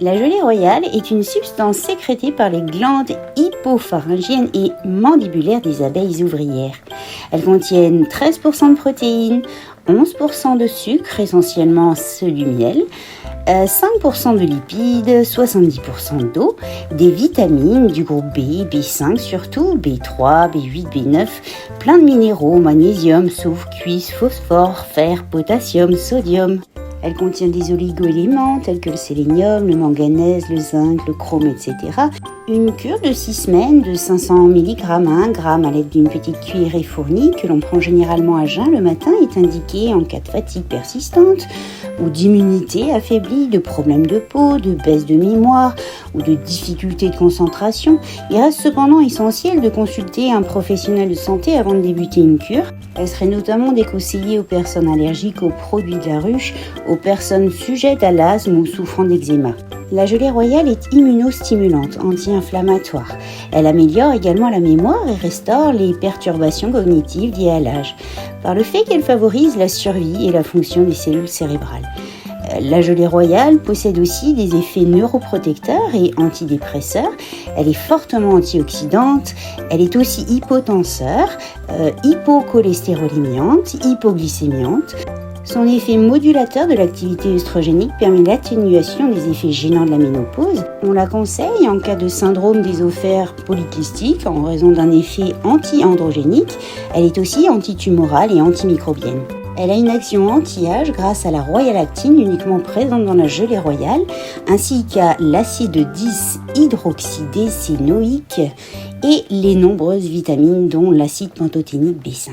La gelée royale est une substance sécrétée par les glandes hypopharyngiennes et mandibulaires des abeilles ouvrières. Elles contiennent 13% de protéines, 11% de sucre, essentiellement ceux du miel, 5% de lipides, 70% d'eau, des vitamines du groupe B, B5 surtout, B3, B8, B9, plein de minéraux, magnésium, soufre, cuivre, phosphore, fer, potassium, sodium. Elle contient des oligo-éléments tels que le sélénium, le manganèse, le zinc, le chrome, etc. Une cure de 6 semaines de 500 mg à 1 g à l'aide d'une petite cuillerée fournie que l'on prend généralement à jeun le matin est indiquée en cas de fatigue persistante ou d'immunité affaiblie, de problèmes de peau, de baisse de mémoire ou de difficultés de concentration. Il reste cependant essentiel de consulter un professionnel de santé avant de débuter une cure. Elle serait notamment déconseillée aux personnes allergiques aux produits de la ruche, aux personnes sujettes à l'asthme ou souffrant d'eczéma. La gelée royale est immunostimulante, anti-inflammatoire. Elle améliore également la mémoire et restaure les perturbations cognitives liées à l'âge, par le fait qu'elle favorise la survie et la fonction des cellules cérébrales. La gelée royale possède aussi des effets neuroprotecteurs et antidépresseurs. Elle est fortement antioxydante. Elle est aussi hypotenseur, hypocholestérolémiante, hypoglycémiante. Son effet modulateur de l'activité œstrogénique permet l'atténuation des effets gênants de la ménopause. On la conseille en cas de syndrome des ovaires polykystiques en raison d'un effet anti-androgénique. Elle est aussi antitumorale et antimicrobienne. Elle a une action anti-âge grâce à la royalactine uniquement présente dans la gelée royale, ainsi qu'à l'acide 10-hydroxydécénoïque et les nombreuses vitamines dont l'acide pantothénique B5.